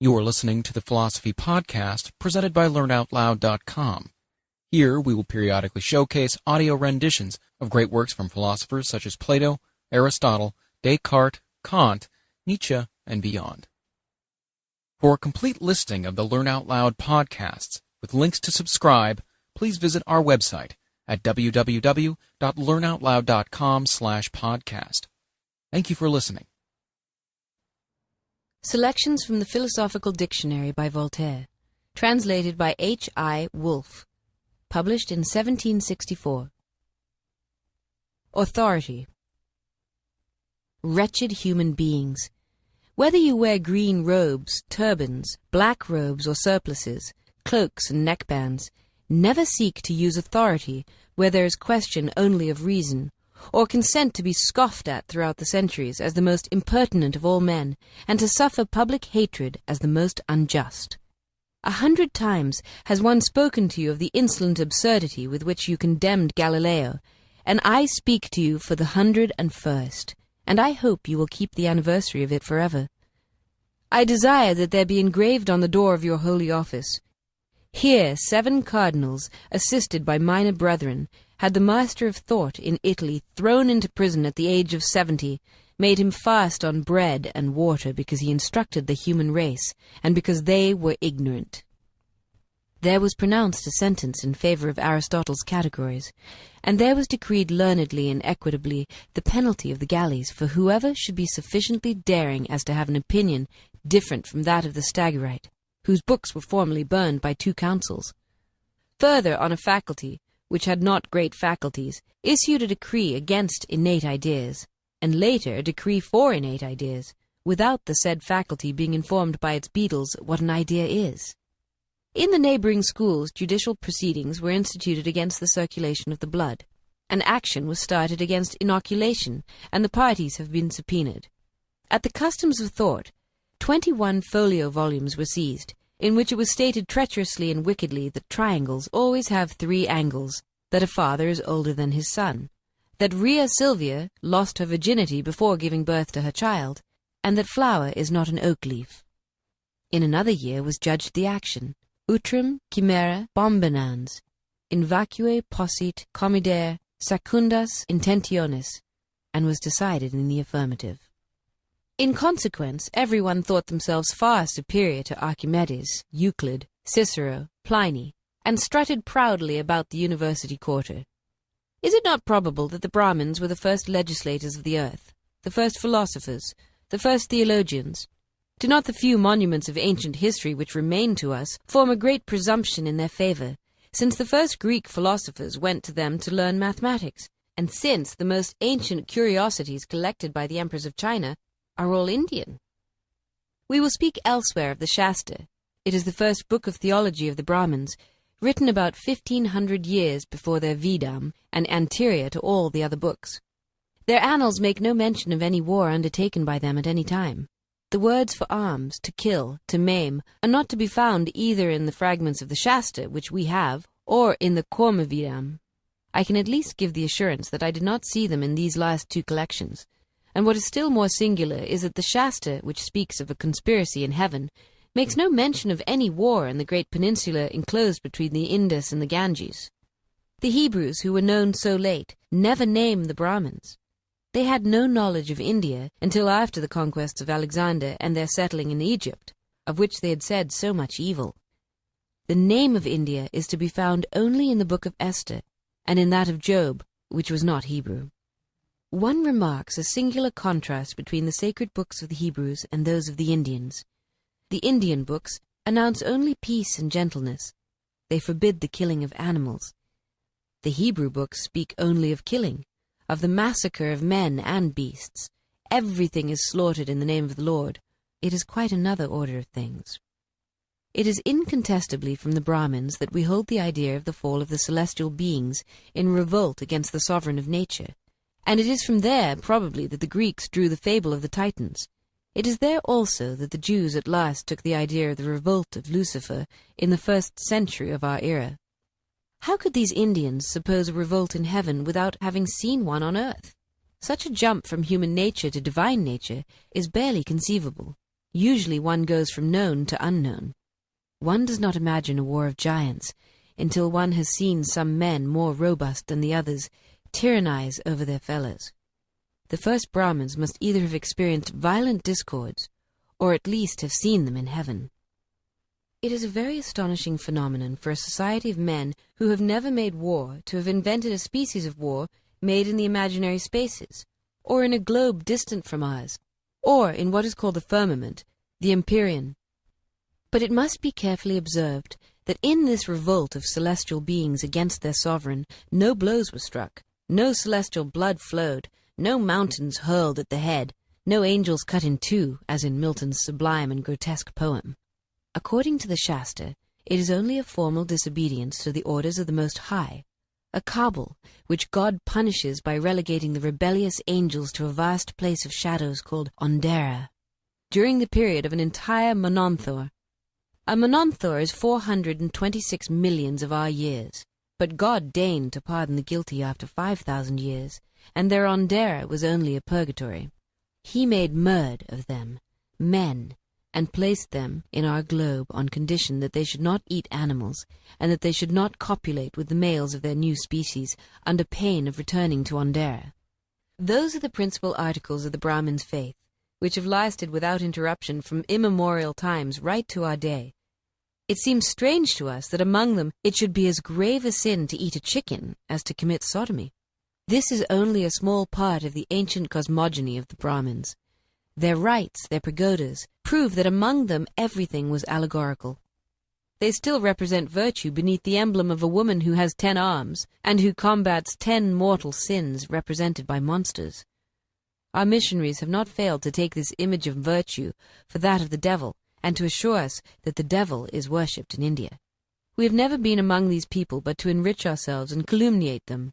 You are listening to the Philosophy Podcast presented by LearnOutLoud.com. Here we will periodically showcase audio renditions of great works from philosophers such as Plato, Aristotle, Descartes, Kant, Nietzsche, and beyond. For a complete listing of the Learn Out Loud podcasts with links to subscribe, please visit our website at www.learnoutloud.com/podcast. Thank you for listening. Selections from the Philosophical Dictionary by Voltaire, translated by H.I. Wolff, published in 1764. Authority. Wretched human beings, whether you wear green robes, turbans, black robes or surplices, cloaks and neckbands, never seek to use authority where there is question only of reason, or consent to be scoffed at throughout the centuries as the most impertinent of all men, and to suffer public hatred as the most unjust. 100 times has one spoken to you of the insolent absurdity with which you condemned Galileo, and I speak to you for the 101st, and I hope you will keep the anniversary of it forever. I desire that there be engraved on the door of your holy office, "Here 7 cardinals, assisted by minor brethren, had the master of thought in Italy thrown into prison at the age of 70, made him fast on bread and water because he instructed the human race, and because they were ignorant." There was pronounced a sentence in favor of Aristotle's categories, and there was decreed learnedly and equitably the penalty of the galleys for whoever should be sufficiently daring as to have an opinion different from that of the Stagirite, whose books were formerly burned by 2 councils. Further, on a faculty, which had not great faculties, issued a decree against innate ideas, and later a decree for innate ideas, without the said faculty being informed by its beadles what an idea is. In the neighboring schools, judicial proceedings were instituted against the circulation of the blood. An action was started against inoculation, and the parties have been subpoenaed. At the Customs of Thought, 21 folio volumes were seized, in which it was stated treacherously and wickedly that triangles always have 3 angles, that a father is older than his son, that Rhea Silvia lost her virginity before giving birth to her child, and that flour is not an oak leaf. In another year was judged the action, utrum chimera bombinans, in vacue possit comidere secundas intentionis, and was decided in the affirmative. In consequence, everyone thought themselves far superior to Archimedes, Euclid, Cicero, Pliny, and strutted proudly about the university quarter. Is it not probable that the Brahmins were the first legislators of the earth, the first philosophers, the first theologians? Do not the few monuments of ancient history which remain to us form a great presumption in their favor, since the first Greek philosophers went to them to learn mathematics, and since the most ancient curiosities collected by the emperors of China are all Indian? We will speak elsewhere of the Shasta. It is the first book of theology of the Brahmins, written about 1500 years before their Vedam, and anterior to all the other books. Their annals make no mention of any war undertaken by them at any time. The words for arms, to kill, to maim, are not to be found either in the fragments of the Shasta, which we have, or in the Kormavedam. I can at least give the assurance that I did not see them in these last 2 collections. And what is still more singular is that the Shasta, which speaks of a conspiracy in heaven, makes no mention of any war in the great peninsula enclosed between the Indus and the Ganges. The Hebrews, who were known so late, never name the Brahmins. They had no knowledge of India until after the conquests of Alexander and their settling in Egypt, of which they had said so much evil. The name of India is to be found only in the book of Esther, and in that of Job, which was not Hebrew. One remarks a singular contrast between the sacred books of the Hebrews and those of the Indians. The Indian books announce only peace and gentleness. They forbid the killing of animals. The Hebrew books speak only of killing, of the massacre of men and beasts. Everything is slaughtered in the name of the Lord. It is quite another order of things. It is incontestably from the Brahmins that we hold the idea of the fall of the celestial beings in revolt against the sovereign of nature, and it is from there, probably, that the Greeks drew the fable of the Titans. It is there also that the Jews at last took the idea of the revolt of Lucifer in the 1st century of our era. How could these Indians suppose a revolt in heaven without having seen one on earth? Such a jump from human nature to divine nature is barely conceivable. Usually one goes from known to unknown. One does not imagine a war of giants until one has seen some men more robust than the others tyrannize over their fellows. The first Brahmins must either have experienced violent discords, or at least have seen them in heaven. It is a very astonishing phenomenon for a society of men who have never made war to have invented a species of war made in the imaginary spaces, or in a globe distant from ours, or in what is called the firmament, the empyrean. But it must be carefully observed that in this revolt of celestial beings against their sovereign, no blows were struck, no celestial blood flowed, no mountains hurled at the head, no angels cut in two, as in Milton's sublime and grotesque poem. According to the Shastra, it is only a formal disobedience to the orders of the Most High, a cabal which God punishes by relegating the rebellious angels to a vast place of shadows called Ondera, during the period of an entire mononthor. A mononthor is 426 millions of our years, but God deigned to pardon the guilty after 5,000 years, and their Ondera was only a purgatory. He made murd of them, men, and placed them in our globe on condition that they should not eat animals, and that they should not copulate with the males of their new species, under pain of returning to Ondera. Those are the principal articles of the Brahmin's faith, which have lasted without interruption from immemorial times right to our day. It seems strange to us that among them it should be as grave a sin to eat a chicken as to commit sodomy. This is only a small part of the ancient cosmogony of the Brahmins. Their rites, their pagodas, prove that among them everything was allegorical. They still represent virtue beneath the emblem of a woman who has 10 arms, and who combats 10 mortal sins represented by monsters. Our missionaries have not failed to take this image of virtue for that of the devil, and to assure us that the devil is worshipped in India. We have never been among these people but to enrich ourselves and calumniate them.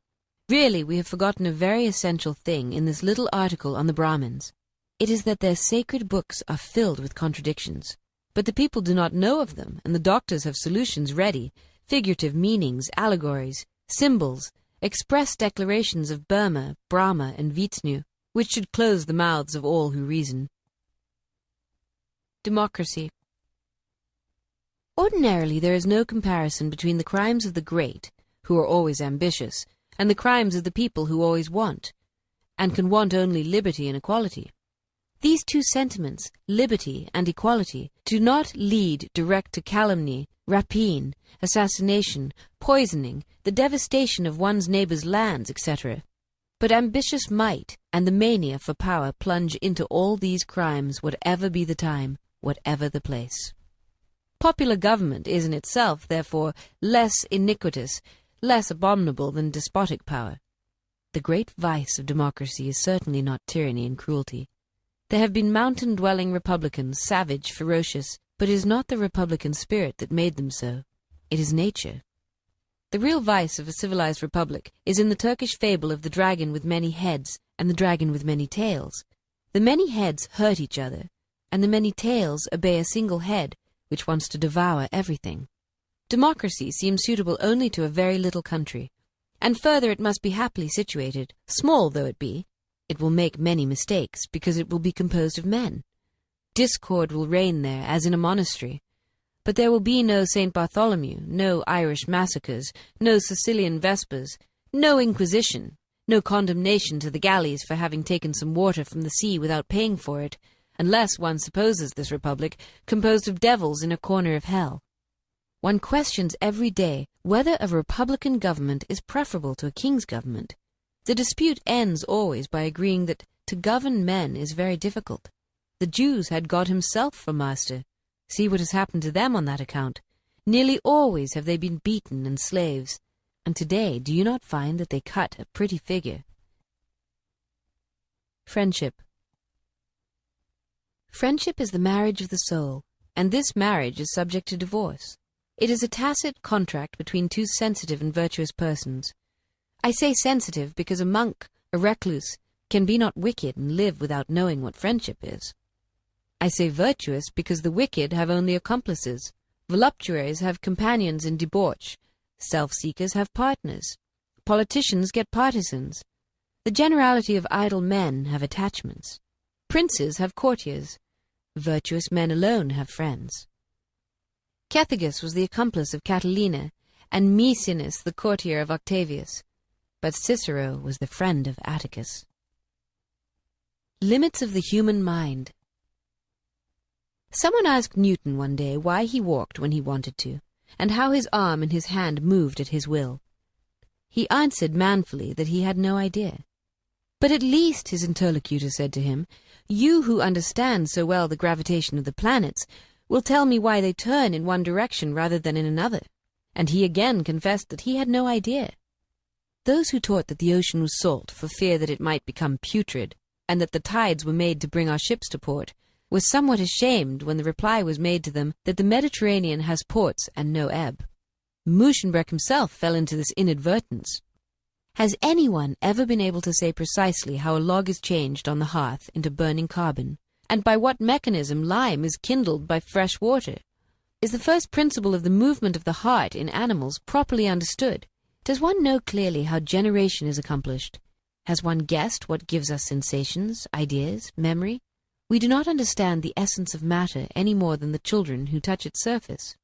Really, we have forgotten a very essential thing in this little article on the Brahmins. It is that their sacred books are filled with contradictions. But the people do not know of them, and the doctors have solutions ready, figurative meanings, allegories, symbols, express declarations of Burma, Brahma, and Vishnu, which should close the mouths of all who reason. Democracy. Ordinarily, there is no comparison between the crimes of the great, who are always ambitious, and the crimes of the people who always want, and can want only liberty and equality. These two sentiments, liberty and equality, do not lead direct to calumny, rapine, assassination, poisoning, the devastation of one's neighbor's lands, etc. But ambitious might and the mania for power plunge into all these crimes, whatever be the time, whatever the place. Popular government is in itself, therefore, less iniquitous, less abominable than despotic power. The great vice of democracy is certainly not tyranny and cruelty. There have been mountain-dwelling republicans, savage, ferocious, but it is not the republican spirit that made them so. It is nature. The real vice of a civilized republic is in the Turkish fable of the dragon with many heads and the dragon with many tails. The many heads hurt each other, and the many tails obey a single head, which wants to devour everything. Democracy seems suitable only to a very little country, and further it must be happily situated, small though it be. It will make many mistakes, because it will be composed of men. Discord will reign there, as in a monastery. But there will be no St. Bartholomew, no Irish massacres, no Sicilian Vespers, no Inquisition, no condemnation to the galleys for having taken some water from the sea without paying for it, unless one supposes this republic composed of devils in a corner of hell. One questions every day whether a republican government is preferable to a king's government. The dispute ends always by agreeing that to govern men is very difficult. The Jews had God himself for master. See what has happened to them on that account. Nearly always have they been beaten and slaves, and today do you not find that they cut a pretty figure? Friendship. Friendship is the marriage of the soul, and this marriage is subject to divorce. It is a tacit contract between two sensitive and virtuous persons. I say sensitive because a monk, a recluse, can be not wicked and live without knowing what friendship is. I say virtuous because the wicked have only accomplices, voluptuaries have companions in debauch, self-seekers have partners, politicians get partisans, the generality of idle men have attachments, princes have courtiers, Virtuous men alone have friends. Cethegus was the accomplice of Catilina, and Maecenas the courtier of Octavius, but Cicero was the friend of Atticus. Limits of the human mind. Someone asked Newton one day why he walked when he wanted to, and how his arm and his hand moved at his will. He answered manfully that he had no idea. But at least, his interlocutor said to him, you who understand so well the gravitation of the planets will tell me why they turn in one direction rather than in another. And he again confessed that he had no idea. Those who taught that the ocean was salt for fear that it might become putrid, and that the tides were made to bring our ships to port, were somewhat ashamed when the reply was made to them that the Mediterranean has ports and no ebb. Muschenbroek himself fell into this inadvertence. Has anyone ever been able to say precisely how a log is changed on the hearth into burning carbon, and by what mechanism lime is kindled by fresh water? Is the first principle of the movement of the heart in animals properly understood? Does one know clearly how generation is accomplished? Has one guessed what gives us sensations, ideas, memory? We do not understand the essence of matter any more than the children who touch its surface.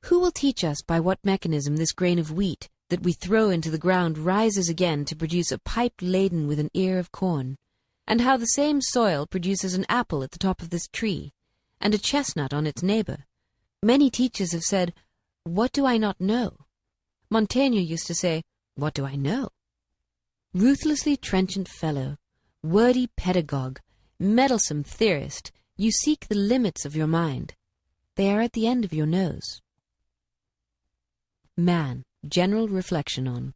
Who will teach us by what mechanism this grain of wheat that we throw into the ground rises again to produce a pipe laden with an ear of corn, and how the same soil produces an apple at the top of this tree, and a chestnut on its neighbor? Many teachers have said, "What do I not know?" Montaigne used to say, "What do I know?" Ruthlessly trenchant fellow, wordy pedagogue, meddlesome theorist, you seek the limits of your mind. They are at the end of your nose. Man, general reflection on.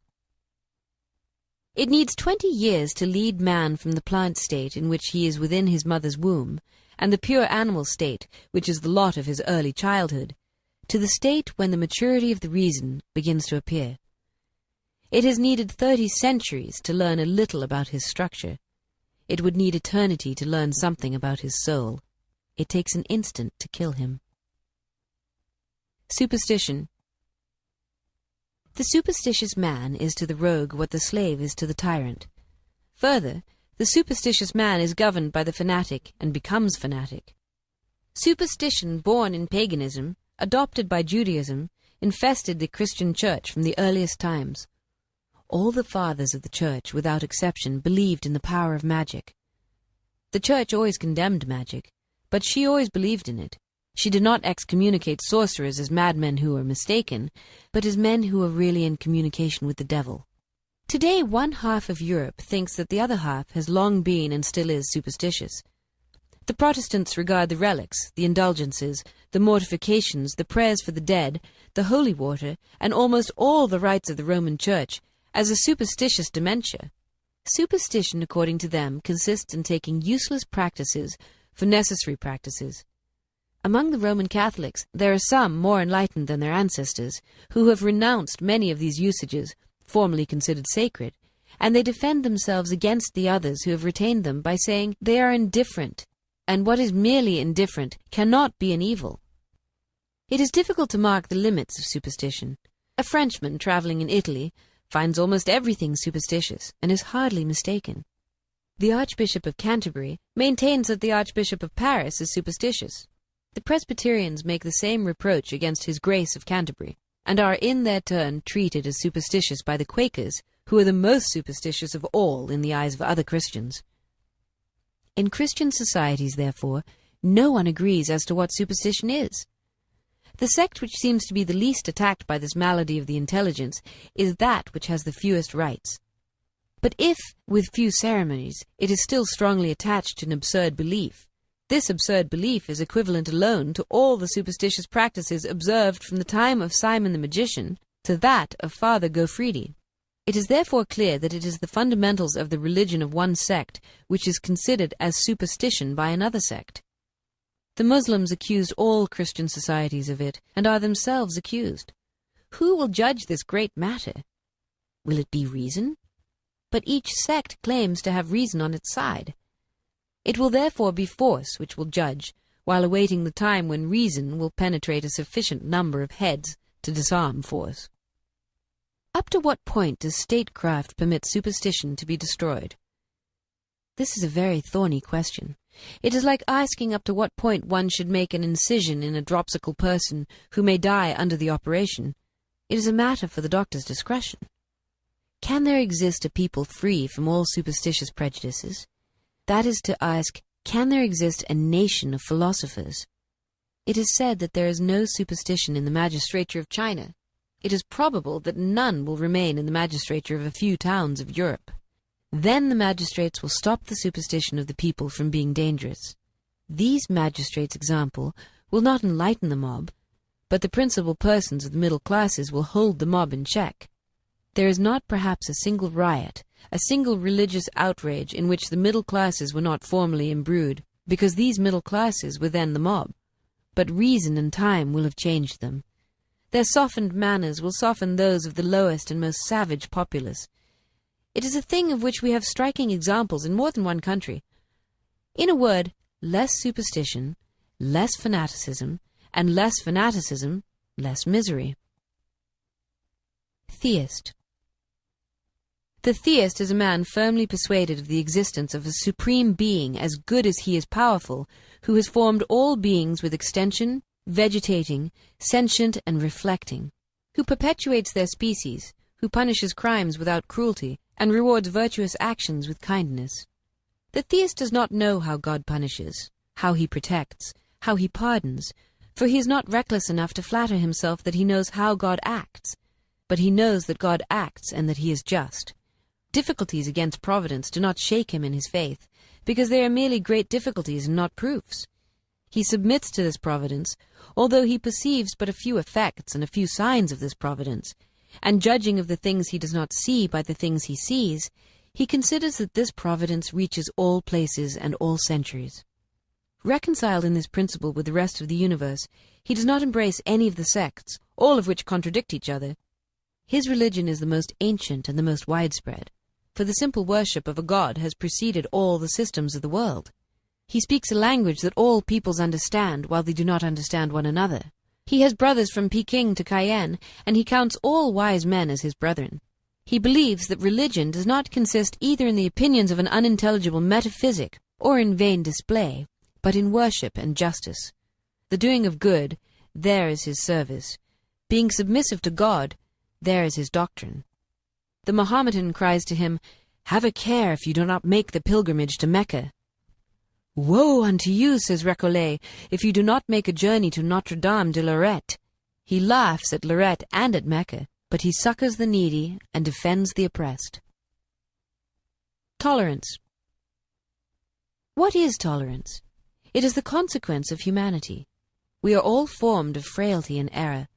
It needs 20 years to lead man from the plant state in which he is within his mother's womb, and the pure animal state, which is the lot of his early childhood, to the state when the maturity of the reason begins to appear. It has needed 30 centuries to learn a little about his structure. It would need eternity to learn something about his soul. It takes an instant to kill him. Superstition. The superstitious man is to the rogue what the slave is to the tyrant. Further, the superstitious man is governed by the fanatic and becomes fanatic. Superstition born in paganism, adopted by Judaism, infested the Christian church from the earliest times. All the fathers of the church, without exception, believed in the power of magic. The church always condemned magic, but she always believed in it. She did not excommunicate sorcerers as madmen who were mistaken, but as men who were really in communication with the devil. Today, one half of Europe thinks that the other half has long been and still is superstitious. The Protestants regard the relics, the indulgences, the mortifications, the prayers for the dead, the holy water, and almost all the rites of the Roman Church as a superstitious dementia. Superstition, according to them, consists in taking useless practices for necessary practices. Among the Roman Catholics, there are some more enlightened than their ancestors, who have renounced many of these usages, formerly considered sacred, and they defend themselves against the others who have retained them by saying they are indifferent, and what is merely indifferent cannot be an evil. It is difficult to mark the limits of superstition. A Frenchman traveling in Italy finds almost everything superstitious, and is hardly mistaken. The Archbishop of Canterbury maintains that the Archbishop of Paris is superstitious. The Presbyterians make the same reproach against His Grace of Canterbury, and are in their turn treated as superstitious by the Quakers, who are the most superstitious of all in the eyes of other Christians. In Christian societies, therefore, no one agrees as to what superstition is. The sect which seems to be the least attacked by this malady of the intelligence is that which has the fewest rites. But if, with few ceremonies, it is still strongly attached to an absurd belief, this absurd belief is equivalent alone to all the superstitious practices observed from the time of Simon the magician to that of Father Goffridi. It is therefore clear that it is the fundamentals of the religion of one sect which is considered as superstition by another sect. The Muslims accused all Christian societies of it, and are themselves accused. Who will judge this great matter? Will it be reason? But each sect claims to have reason on its side. It will therefore be force which will judge, while awaiting the time when reason will penetrate a sufficient number of heads to disarm force. Up to what point does statecraft permit superstition to be destroyed? This is a very thorny question, It is like asking up to what point one should make an incision in a dropsical person who may die under the operation. It is a matter for the doctor's discretion. Can there exist a people free from all superstitious prejudices? That is to ask, can there exist a nation of philosophers? It is said that there is no superstition in the magistrature of China. It is probable that none will remain in the magistrature of a few towns of Europe. Then the magistrates will stop the superstition of the people from being dangerous. These magistrates' example will not enlighten the mob, but the principal persons of the middle classes will hold the mob in check. There is not perhaps a single riot, a single religious outrage in which the middle classes were not formally imbrued, because these middle classes were then the mob. But reason and time will have changed them. Their softened manners will soften those of the lowest and most savage populace. It is a thing of which we have striking examples in more than one country. In a word, less superstition, less fanaticism, and less fanaticism, less misery. Theist. The theist is a man firmly persuaded of the existence of a supreme being as good as he is powerful, who has formed all beings with extension, vegetating, sentient, and reflecting, who perpetuates their species, who punishes crimes without cruelty, and rewards virtuous actions with kindness. The theist does not know how God punishes, how he protects, how he pardons, for he is not reckless enough to flatter himself that he knows how God acts, but he knows that God acts and that he is just. Difficulties against providence do not shake him in his faith, because they are merely great difficulties and not proofs. He submits to this providence, although he perceives but a few effects and a few signs of this providence, and judging of the things he does not see by the things he sees, he considers that this providence reaches all places and all centuries. Reconciled in this principle with the rest of the universe, he does not embrace any of the sects, all of which contradict each other. His religion is the most ancient and the most widespread, for the simple worship of a god has preceded all the systems of the world. He speaks a language that all peoples understand, while they do not understand one another. He has brothers from Peking to Cayenne, and he counts all wise men as his brethren. He believes that religion does not consist either in the opinions of an unintelligible metaphysic or in vain display, but in worship and justice. The doing of good, there is his service. Being submissive to God, there is his doctrine. The Mohammedan cries to him, "Have a care if you do not make the pilgrimage to Mecca." "Woe unto you," says Recollet, "if you do not make a journey to Notre Dame de Lorette." He laughs at Lorette and at Mecca, but he succors the needy and defends the oppressed. Tolerance. What is tolerance? It is the consequence of humanity. We are all formed of frailty and error.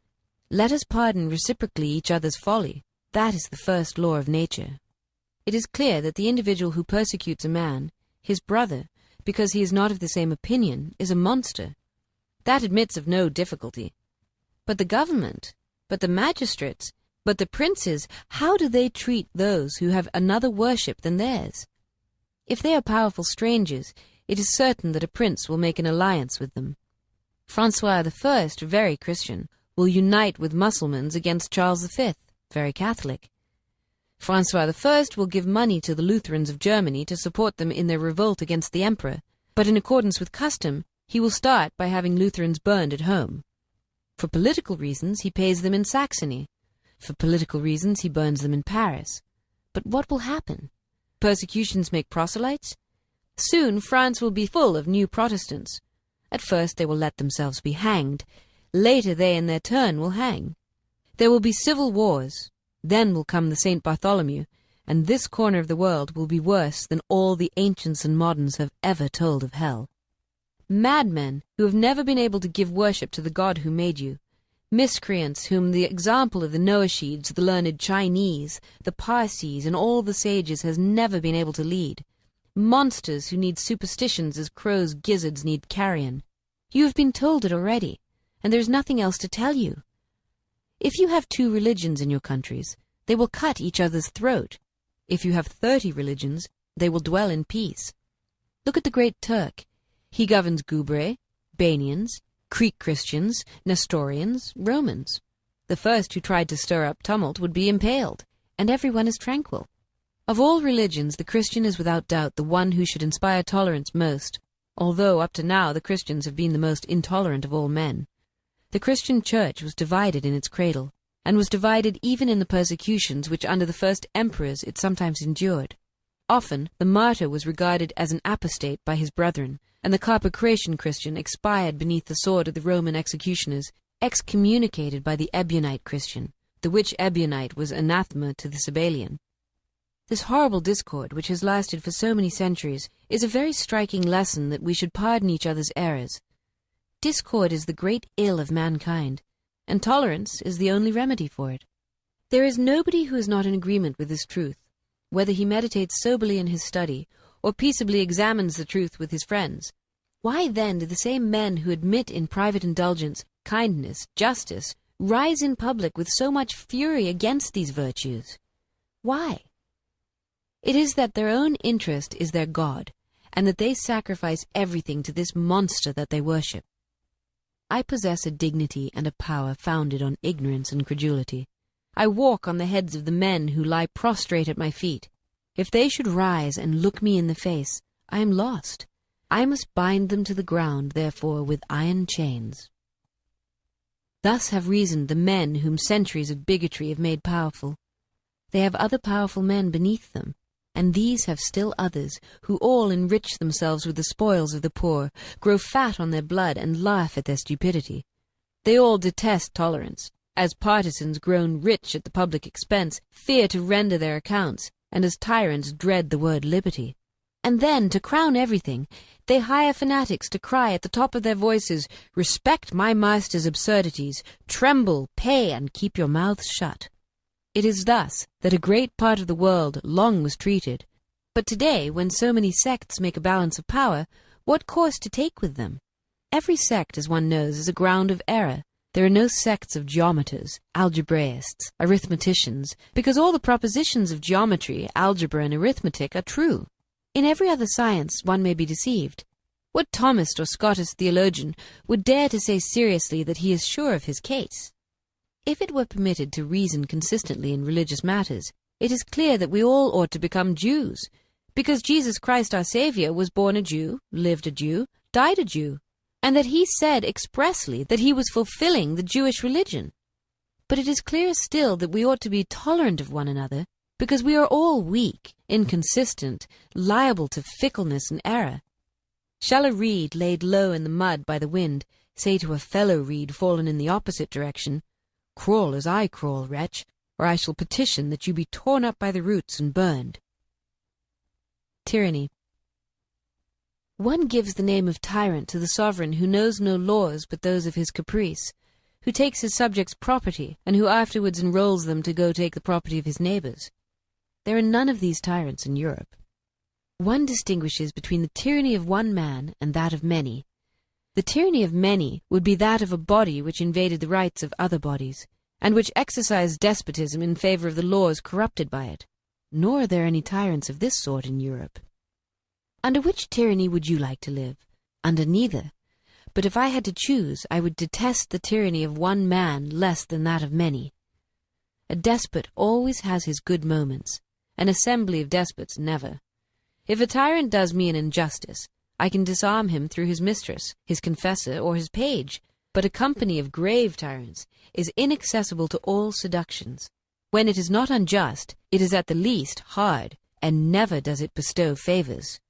Let us pardon reciprocally each other's folly. That is the first law of nature. It is clear that the individual who persecutes a man, his brother, because he is not of the same opinion, is a monster. That admits of no difficulty. But the government, but the magistrates, but the princes, how do they treat those who have another worship than theirs? If they are powerful strangers, it is certain that a prince will make an alliance with them. Francois I, very Christian, will unite with Mussulmans against Charles V, very Catholic. Francois I will give money to the Lutherans of Germany to support them in their revolt against the emperor, but in accordance with custom, he will start by having Lutherans burned at home. For political reasons, he pays them in Saxony. For political reasons, he burns them in Paris. But what will happen? Persecutions make proselytes? Soon France will be full of new Protestants. At first they will let themselves be hanged. Later they in their turn will hang. There will be civil wars. Then will come the St. Bartholomew, and this corner of the world will be worse than all the ancients and moderns have ever told of hell. Madmen who have never been able to give worship to the God who made you, miscreants whom the example of the Noashids, the learned Chinese, the Parsees, and all the sages has never been able to lead, monsters who need superstitions as crows' gizzards need carrion. You have been told it already, and there is nothing else to tell you. If you have 2 religions in your countries, they will cut each other's throat. If you have 30 religions, they will dwell in peace. Look at the great Turk. He governs Gubre, Banians, Greek Christians, Nestorians, Romans. The first who tried to stir up tumult would be impaled, and everyone is tranquil. Of all religions, the Christian is without doubt the one who should inspire tolerance most. although up to now the Christians have been the most intolerant of all men. The Christian church was divided in its cradle, and was divided even in the persecutions which under the first emperors it sometimes endured. Often the martyr was regarded as an apostate by his brethren, and the Carpocratian Christian expired beneath the sword of the Roman executioners, excommunicated by the Ebionite Christian, the which Ebionite was anathema to the Sabellian. This horrible discord, which has lasted for so many centuries, is a very striking lesson that we should pardon each other's errors. Discord is the great ill of mankind, and tolerance is the only remedy for it. There is nobody who is not in agreement with this truth, whether he meditates soberly in his study, or peaceably examines the truth with his friends. Why then do the same men who admit in private indulgence, kindness, justice, rise in public with so much fury against these virtues? Why? It is that their own interest is their God, and that they sacrifice everything to this monster that they worship. I possess a dignity and a power founded on ignorance and credulity. I walk on the heads of the men who lie prostrate at my feet. If they should rise and look me in the face, I am lost. I must bind them to the ground, therefore, with iron chains. Thus have reasoned the men whom centuries of bigotry have made powerful. They have other powerful men beneath them, and these have still others, who all enrich themselves with the spoils of the poor, grow fat on their blood, and laugh at their stupidity. They all detest tolerance, as partisans grown rich at the public expense fear to render their accounts, and as tyrants dread the word liberty. And then, to crown everything, they hire fanatics to cry at the top of their voices, "Respect my master's absurdities, tremble, pay, and keep your mouths shut." It is thus that a great part of the world long was treated. But today, when so many sects make a balance of power, what course to take with them? Every sect, as one knows, is a ground of error. There are no sects of geometers, algebraists, arithmeticians, because all the propositions of geometry, algebra, and arithmetic are true. In every other science one may be deceived. What Thomist or Scottish theologian would dare to say seriously that he is sure of his case? If it were permitted to reason consistently in religious matters, it is clear that we all ought to become Jews, because Jesus Christ our Saviour was born a Jew, lived a Jew, died a Jew, and that he said expressly that he was fulfilling the Jewish religion. But it is clearer still that we ought to be tolerant of one another, because we are all weak, inconsistent, liable to fickleness and error. Shall a reed laid low in the mud by the wind say to a fellow reed fallen in the opposite direction, "Crawl as I crawl, wretch, or I shall petition that you be torn up by the roots and burned"? Tyranny. One gives the name of tyrant to the sovereign who knows no laws but those of his caprice, who takes his subjects' property, and who afterwards enrolls them to go take the property of his neighbors. There are none of these tyrants in Europe. One distinguishes between the tyranny of one man and that of many. The tyranny of many would be that of a body which invaded the rights of other bodies, and which exercised despotism in favor of the laws corrupted by it. Nor are there any tyrants of this sort in Europe. Under which tyranny would you like to live? Under neither. But if I had to choose, I would detest the tyranny of one man less than that of many. A despot always has his good moments. An assembly of despots never. If a tyrant does me an injustice, I can disarm him through his mistress, his confessor, or his page, but a company of grave tyrants is inaccessible to all seductions. When it is not unjust, it is at the least hard, and never does it bestow favors.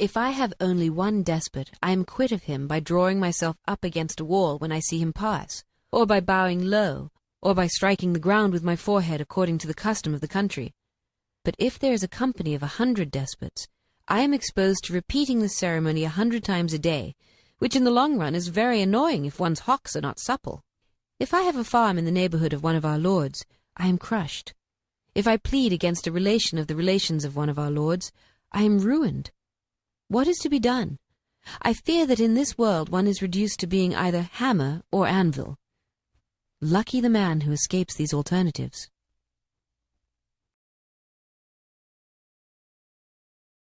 If I have only one despot, I am quit of him by drawing myself up against a wall when I see him pass, or by bowing low, or by striking the ground with my forehead according to the custom of the country. But if there is a company of 100 despots, I am exposed to repeating the ceremony 100 times a day, which in the long run is very annoying if one's hocks are not supple. If I have a farm in the neighborhood of one of our lords, I am crushed. If I plead against a relation of the relations of one of our lords, I am ruined. What is to be done? I fear that in this world one is reduced to being either hammer or anvil. Lucky the man who escapes these alternatives.